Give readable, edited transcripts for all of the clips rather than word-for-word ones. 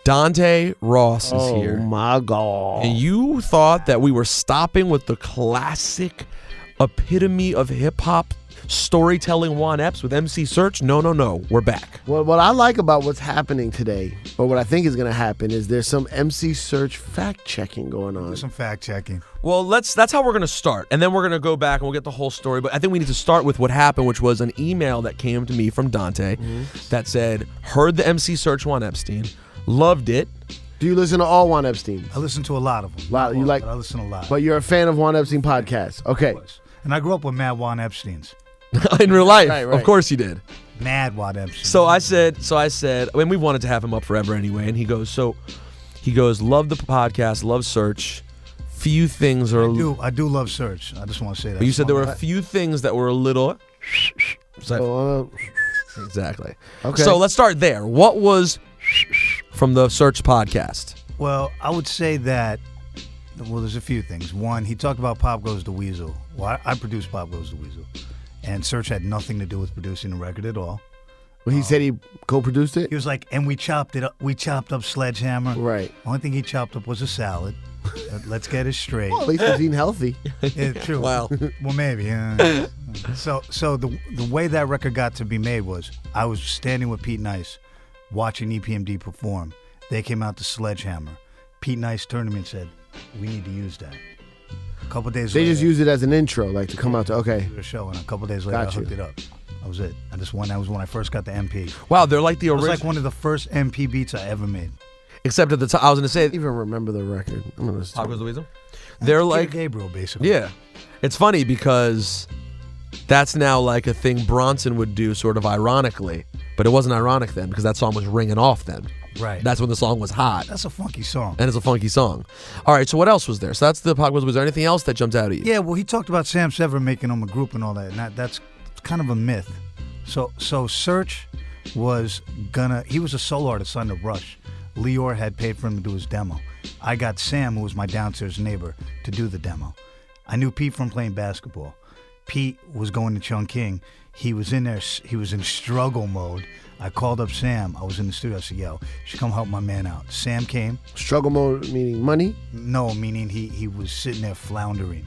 Dante Ross is here. Oh my God. And you thought that we were stopping with the classic epitome of hip-hop storytelling Juan Epps with MC Search? No. We're back. Well, what I like about what's happening today, or what I think is going to happen, is there's some MC Search fact-checking going on. Some fact-checking. Well, that's how we're going to start. And then we're going to go back and we'll get the whole story. But I think we need to start with what happened, which was an email that came to me from Dante that said, heard the MC Search Juan Epstein, loved it. Do you listen to all Juan Epstein? I listen to a lot of them. You like? But I listen to a lot. But you're a fan of Juan Epstein podcast. Okay. And I grew up with mad Juan Epsteins. In real life. Right. Of course you did. Mad Juan Epstein. So I said, I mean, we wanted to have him up forever anyway. And he goes, love the podcast, love Search. Few things are. I do love Search. I just want to say that. But you said there were a few things that were a little. Exactly. Okay. So let's start there. What was from the Search podcast? Well, I would say that, there's a few things. One, he talked about Pop Goes the Weasel. Well, I produced Pop Goes the Weasel. And Search had nothing to do with producing the record at all. Well, he said he co-produced it? He was like, and we chopped it up. We chopped up Sledgehammer. Right. Only thing he chopped up was a salad. Let's get it straight. Well, at least he's eating healthy. Yeah, true. Wow. Well, maybe. So the way that record got to be made was I was standing with Pete Nice watching EPMD perform. They came out to Sledgehammer. Pete Nice turned to me and said, we need to use that. A couple days later. They just used it as an intro, like to come out to, okay. The show, and a couple days later, I hooked it up. That was it. That was when I first got the MP. Wow, they're like the It was original. like one of the first MP beats I ever made. Except at the time, I was going to say. I don't even remember the record. I'm gonna Pop Goes the Weasel? They're like. Gabriel, basically. Yeah. It's funny because that's now like a thing Bronson would do sort of ironically. But it wasn't ironic then because that song was ringing off then. Right. That's when the song was hot. That's a funky song. And it's a funky song. All right, so what else was there? So that's the Pop Goes. Was there anything else that jumped out at you? Yeah, well, he talked about Sam Sever making them a group and all that, and that's kind of a myth. So Search was he was a solo artist on the Rush. Lior had paid for him to do his demo. I got Sam, who was my downstairs neighbor, to do the demo. I knew Pete from playing basketball. Pete was going to Chungking. He was in there. He was in struggle mode. I called up Sam. I was in the studio. I said, yo, you should come help my man out. Sam came. Struggle mode meaning money? No, meaning he was sitting there floundering.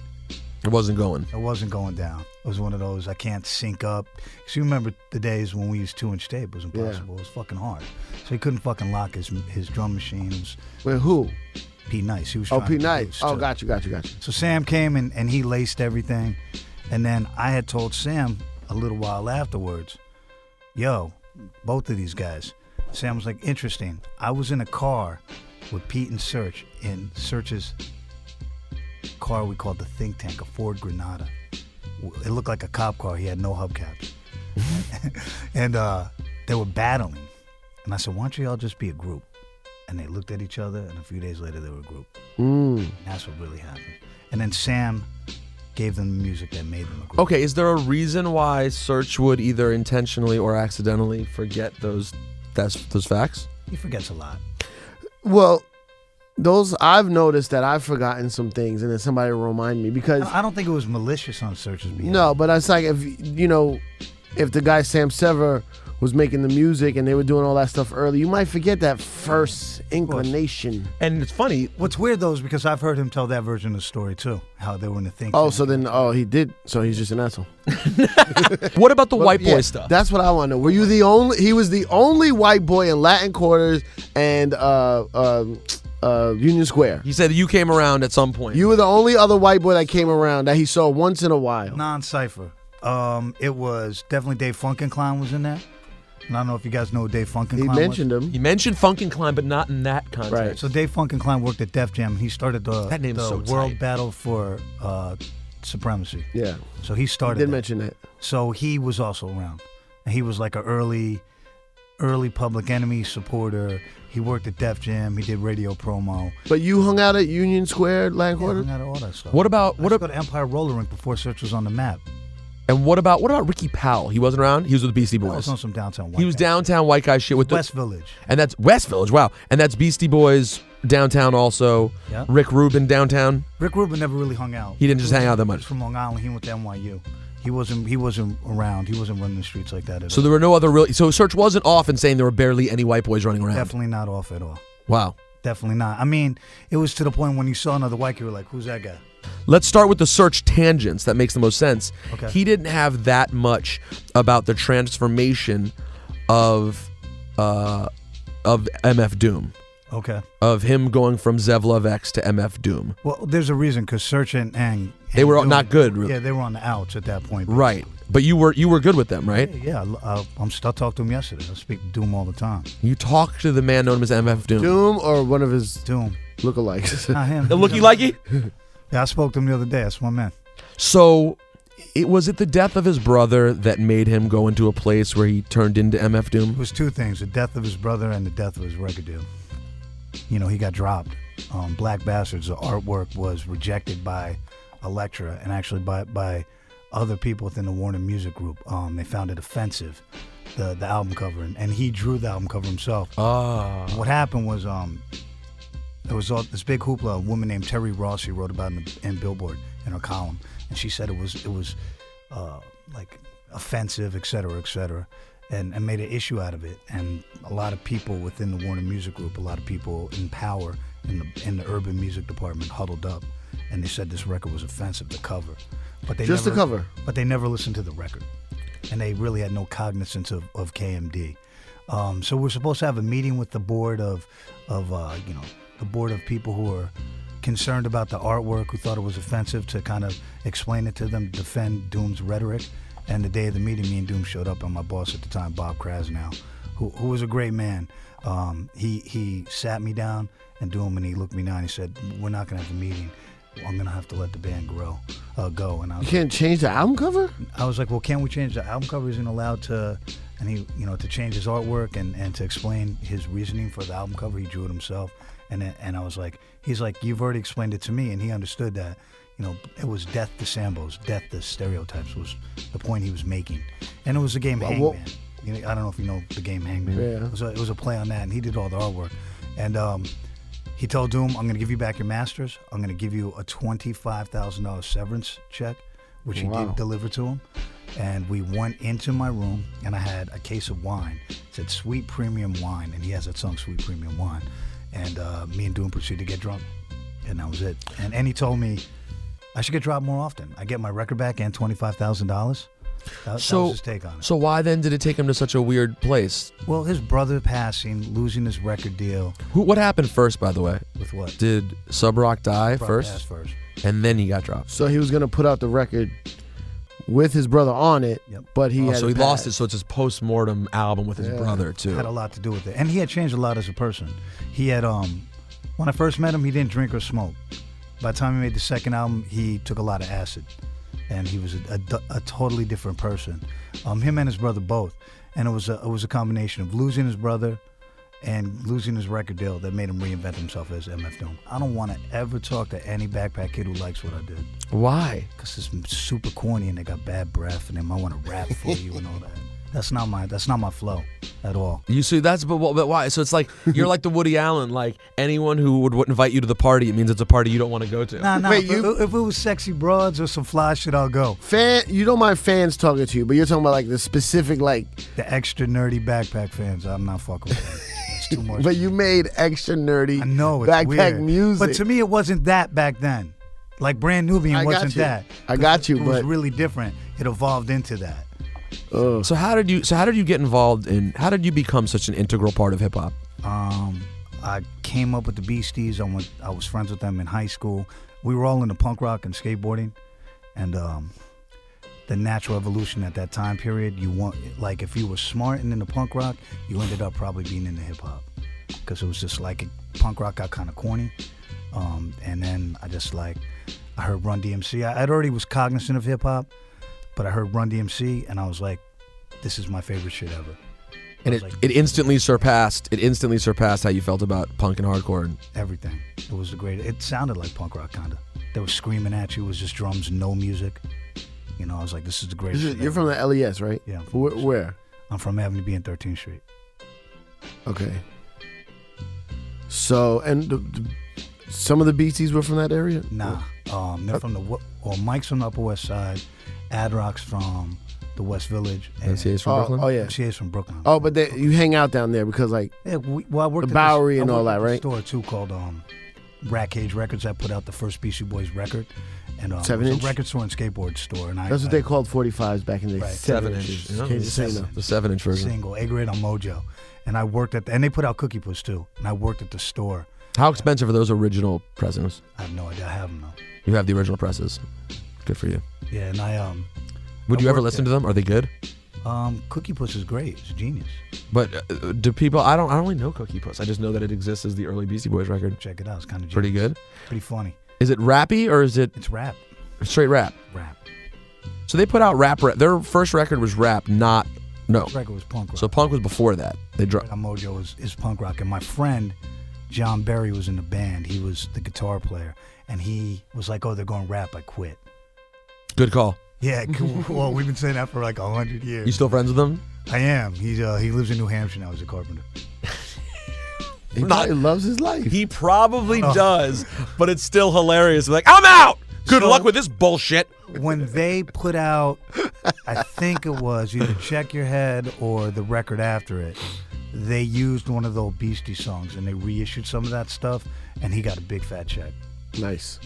It wasn't going. It wasn't going down. It was one of those, I can't sync up. Because you remember the days when we used 2-inch tape. It was impossible. Yeah. It was fucking hard. So he couldn't fucking lock his drum machine. It was Wait, who? Pete Nice. He was Oh, trying Pete to Nice. produce, Oh, too. got you. So Sam came and he laced everything. And then I had told Sam a little while afterwards, yo, both of these guys. Sam was like, interesting. I was in a car with Pete and Search in Search's car we called the Think Tank, a Ford Granada. It looked like a cop car. He had no hubcaps. And they were battling. And I said, why don't you all just be a group? And they looked at each other, and a few days later they were a group. And that's what really happened. And then Sam gave them the music that made them a group. Okay, is there a reason why Search would either intentionally or accidentally forget those facts? He forgets a lot. Well, I've noticed that I've forgotten some things, and then somebody will remind me because I don't think it was malicious on Search's behalf. no, but it's like if the guy Sam Sever was making the music and they were doing all that stuff early, you might forget that first inclination. And it's funny. What's weird though is because I've heard him tell that version of the story too, how they were in the think. Oh, tank. so then he did. So he's just an asshole. What about the white boy Yeah, stuff? That's what I want to know. Were you the only? He was the only white boy in Latin Quarters and Union Square. He said you came around at some point. You were the only other white boy that came around that he saw once in a while. Non-cipher. It was definitely Dave Funkenklein was in there. And I don't know if you guys know who Dave Funkenklein He mentioned was. him. He mentioned Funk and Climb, but not in that context. Right. So Dave Funkenklein worked at Def Jam. And he started That name's the so World tight. Battle for Supremacy. Yeah. So he started Did that. mention that. So he was also around. And he was like an early Public Enemy supporter. He worked at Def Jam. He did radio promo. But you hung out at Union Square, Latin Yeah, Quarters? hung out at all that stuff. What about I used to go to Empire Roller Rink before Search was on the map. And what about Ricky Powell? He wasn't around. He was with the Beastie I was Boys. on some downtown white He was guy downtown white guy shit with shit. West Village. and that's West Village. Wow, and that's Beastie Boys downtown also. Yeah. Rick Rubin downtown. Rick Rubin never really hung out. He didn't just hang out that He much. was from Long Island. He went to NYU. He wasn't around. He wasn't running the streets like that at So all. there were no other real. So Search wasn't off and saying there were barely any white boys running around. Definitely not off at all. Wow. Definitely not. I mean, it was to the point when you saw another white kid, you were like, who's that guy? Let's start with the search tangents. That makes the most sense. Okay. He didn't have that much about the transformation of MF Doom. Okay. Of him going from Zevlov X to MF Doom. Well, there's a reason, because Search and They were Doom, not good. Really. Yeah, they were on the outs at that point. Right. But you were good with them, right? Yeah, I'm still talking to him yesterday. I speak to Doom all the time. You talked to the man known as MF Doom. Doom or one of his Doom. lookalikes? Not him. The looky-likey? Yeah, I spoke to him the other day. That's my man. So, was it the death of his brother that made him go into a place where he turned into MF Doom? It was two things: the death of his brother and the death of his record deal. You know, he got dropped. Black Bastards, the artwork was rejected by Elektra and actually by other people within the Warner Music Group. They found it offensive, the album cover, and he drew the album cover himself. Ah. What happened was there was this big hoopla. A woman named Terry Rossi wrote about it in Billboard in her column, and she said it was like offensive, et cetera, and made an issue out of it. And a lot of people within the Warner Music Group, a lot of people in power in the urban music department huddled up, and they said this record was offensive, the cover. But they Just never, the cover? But they never listened to the record, and they really had no cognizance of KMD. So we're supposed to have a meeting with the board of the board of people who are concerned about the artwork, who thought it was offensive, to kind of explain it to them, defend Doom's rhetoric. And the day of the meeting, me and Doom showed up, and my boss at the time, Bob Krasnow, who was a great man, he sat me down and Doom, and he looked me down and he said, we're not going to have a meeting. I'm going to have to let the band go. And I was You can't change the album cover? I was like, well, can't we change the album cover? Isn't allowed to, and he, to change his artwork and to explain his reasoning for the album cover. He drew it himself. And I was like, he's like, you've already explained it to me. And he understood that, it was death to Sambos, death to stereotypes was the point he was making. And it was the game Hangman. I don't know if you know the game Hangman. Yeah. It was a play on that, and he did all the artwork. And he told Doom, I'm going to give you back your masters. I'm going to give you a $25,000 severance check, which he did deliver to him. And we went into my room, and I had a case of wine. It said Sweet Premium Wine, and he has that song, Sweet Premium Wine. And me and Doom proceeded to get drunk, and that was it. And he told me I should get dropped more often. I get my record back and $25,000. That was his take on it. So why then did it take him to such a weird place? Well, his brother passing, losing his record deal. What happened first, by the way? With what? Did Sub Rock die Rock first? passed first. And then he got dropped. So he was going to put out the record with his brother on it, but he had so he it lost passed. it. So it's his post-mortem album with his brother too. Had a lot to do with it, and he had changed a lot as a person. He had when I first met him, he didn't drink or smoke. By the time he made the second album, he took a lot of acid, and he was a totally different person. Him and his brother both, and it was a combination of losing his brother and losing his record deal that made him reinvent himself as MF Doom. I don't want to ever talk to any backpack kid who likes what I did. Why? Because it's super corny and they got bad breath and they might want to rap for you and all that. That's not my flow at all. You see, but why? So it's like you're like the Woody Allen. Like anyone who would invite you to the party, it means it's a party you don't want to go to. Nah. Wait, if it was sexy broads or some fly shit, I'll go. You don't mind fans talking to you, but you're talking about like the specific the extra nerdy backpack fans. I'm not fucking with that. It's too much. But you made extra nerdy I know, it's backpack weird. music. But to me, it wasn't that back then. Like Brand Nubian wasn't that. I got you, It was really different. It evolved into that. So how did you get involved in? How did you become such an integral part of hip hop? I came up with the Beasties. I was friends with them in high school. We were all into punk rock and skateboarding, and the natural evolution at that time period. If you were smart and into punk rock, you ended up probably being into hip hop, because it was just like punk rock got kind of corny, and then I heard Run DMC. I already was cognizant of hip hop. But I heard Run DMC, and I was like, "This is my favorite shit ever." And it instantly surpassed. It instantly surpassed how you felt about punk and hardcore and everything. It was the great. It sounded like punk rock, kinda. They were screaming at you. It was just drums, no music. I was like, "This is the greatest." You're from the LES, right? Yeah. Where? I'm from Avenue B and 13th Street. Okay. So, and some of the Beasties were from that area? Nah. They're from Mike's from the Upper West Side. Ad Rock's from the West Village. MCA's from Brooklyn? Oh, yeah. MCA's from Brooklyn. Oh, but you hang out down there because, like, Yeah, I worked the at Bowery this, and I all worked that, at right? A store too called Rat Cage Records. I put out the first Beastie Boys record, and it 7 was inch? a record store and skateboard store. And that's what they called 45s back in the day. Right. 7 7 inch. inches. Yeah. Can't just say no. The 7-inch version. single A-grade on Mojo, and I worked at and they put out Cookie Puss too, and I worked at the store. How expensive are those original presses? I have no idea. I have them though. You have the original presses. Good for you. Yeah, and I Would you ever worked listen there. to them? Are they good? Cookie Puss is great. It's a genius. But do people? I don't really know Cookie Puss. I just know that it exists as the early Beastie Boys record. Check it out. It's kind of Pretty good. Pretty funny. Is it rappy or is it It's rap. straight rap? Rap. So they put out rap. Their first record was rap, not no. This record was punk rock. So punk was before that. They dropped. Mojo is punk rock, and my friend John Berry was in the band. He was the guitar player, and he was like, "Oh, they're going rap. I quit." Good call. Yeah, well, we've been saying that for like 100 years. You still friends with them? I am. He lives in New Hampshire now. He's a carpenter. He probably loves his life. He probably does, but it's still hilarious. Like, I'm out. Good So- luck with this bullshit. When they put out, I think it was either Check Your Head or the record after it, they used one of the old Beastie songs and they reissued some of that stuff, and he got a big fat check. Nice.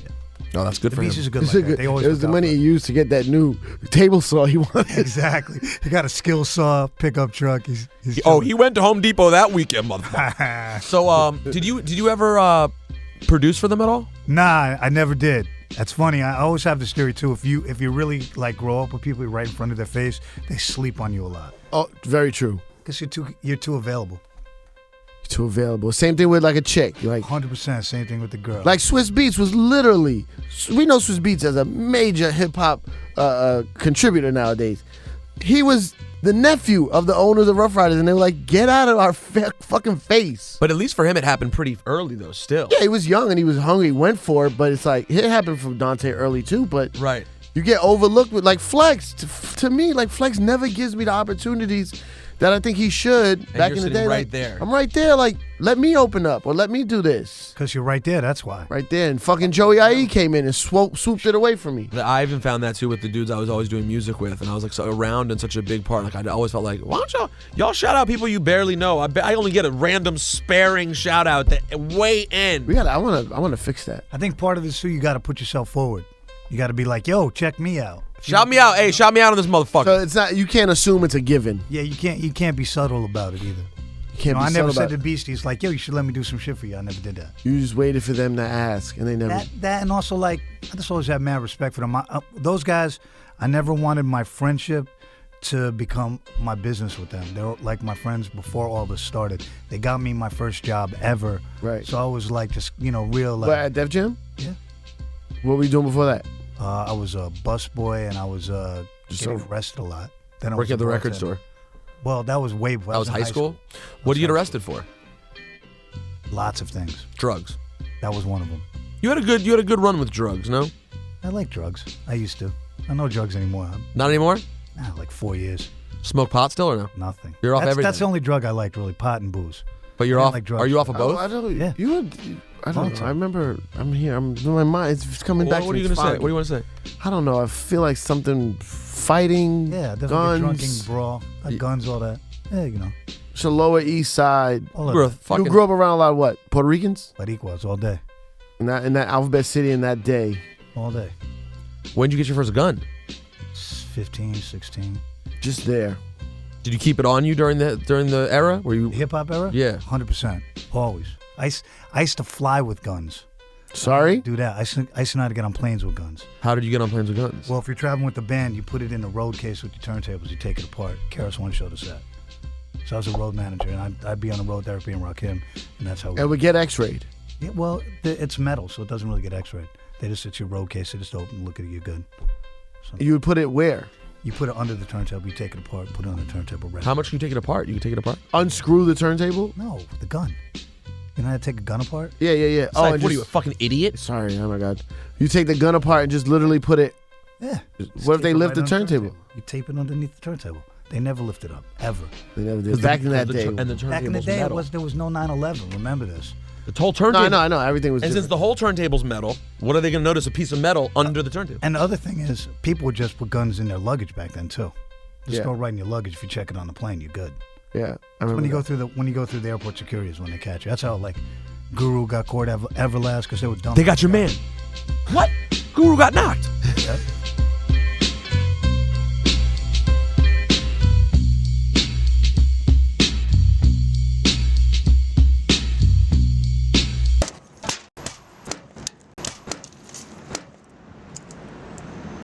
Oh, that's good The for him. Beasties are good It's like a that. good- They always it was look the out money for he used to get that new table saw he wanted. Exactly. He got a skill saw, pickup truck. He's He went to Home Depot that weekend, motherfucker. So, did you ever produce for them at all? Nah, I never did. That's funny. I always have this theory too. If you really like grow up with people right in front of their face, they sleep on you a lot Oh, very true. because you're too available. Too available. Same thing with like a chick. You're like 100%. Same thing with the girl. Like Swiss Beats was literally, we know Swiss Beats as a major hip hop contributor nowadays. He was the nephew of the owners of Rough Riders, and they were like, "Get out of our fucking face." But at least for him, it happened pretty early, though. Still, Yeah, he was young and he was hungry. He went for it, but it's like it happened from Dante early too. But right. you get overlooked with like Flex. To me, like Flex never gives me the opportunities that I think he should. And back you're in the sitting day, right like, there. I'm right there. Like, let me open up or let me do this. Because you're right there. That's why. Right there, and fucking Joey IE came in and swooped it away from me. I even found that too with the dudes I was always doing music with, and I was like so around and such a big part. Like I always felt like, why don't y'all shout out people you barely know? I only get a random sparing shout out at way end. I wanna fix that. I think part of this too, you got to put yourself forward. You got to be like, yo, check me out. Shout me out, hey, shout me out on this motherfucker. So it's not. You can't assume it's a given. Yeah, you can't be subtle about it either. You can't be I never subtle said about to it. Beasties like, yo, you should let me do some shit for you. I never did that. You just waited for them to ask, and they never. That and also like, I just always had mad respect for them. Those guys, I never wanted my friendship to become my business with them. They were like my friends before all this started. They got me my first job ever. Right. So I was like, just real like. But at Def Jam? Yeah. What were you doing before that? I was a busboy and I was Just getting so- arrested a lot. Then I Working was at the a record bartender. store. Well, that was way before. That was in high school. I What was did you get high arrested for? Lots of things. Drugs. That was one of them. You had a good run with drugs, no? I like drugs. I used to. I know drugs anymore. Not anymore. Like 4 years. Smoke pot still or no? Nothing. You're off That's everything. the only drug I liked, really. Pot and booze. But you're I didn't off. like drugs. Are you off of both? I don't. Yeah. You were. I don't know. I remember. I'm here. I'm in my mind. It's coming back. What to are you me. gonna It's say? What do you want to say? I don't know. I feel like something fighting. Yeah, definitely guns. drinking, brawl, guns, all that. Yeah, It's the Lower East Side. all You of grew, that. up fucking, You grew up around a lot of what? Puerto Ricans? Baricuas all day. In that Alphabet City in that day. All day. When did you get your first gun? 15, 16. Just there. Did you keep it on you during the era? Were you? Hip hop era? Yeah. 100%. Always. I used to fly with guns. Sorry? Do that. I used to know how to get on planes with guns. How did you get on planes with guns? Well, if you're traveling with the band, you put it in a road case with your turntables. You take it apart. Karis One showed us that. So I was a road manager, and I'd be on the road therapy and Rakim, and that's how. And we get X-rayed. Yeah, well, it's metal, so it doesn't really get X-rayed. It's your road case. They just open, look at it, you're good. So You would put it where? you put it under the turntable. You take it apart, put it on the turntable. Ready. How much can you take it apart? You can take it apart. Unscrew the turntable? No, with the gun. You know how to take a gun apart? Yeah. It's like, what are you, a fucking idiot? Sorry, oh my God. You take the gun apart and just literally put it. Yeah. What if they Tape it lift the on turntable? You tape it underneath the turntable. They never lift it up, ever. They never did. Back in that day. And the Back in the turntable's day, metal. there was no 9/11. Remember this? The whole turntable. No, I know. Everything was And since different. the whole turntable's metal, what are they going to notice? A piece of metal under the turntable. And the other thing is, people would just put guns in their luggage back then too. Just go right in your luggage. If you check it on the plane, you're good. Yeah, I remember When you that. go through the airport security is when they catch you. That's how like Guru got caught Everlast because they were dumping. They got your man. What? Guru got knocked.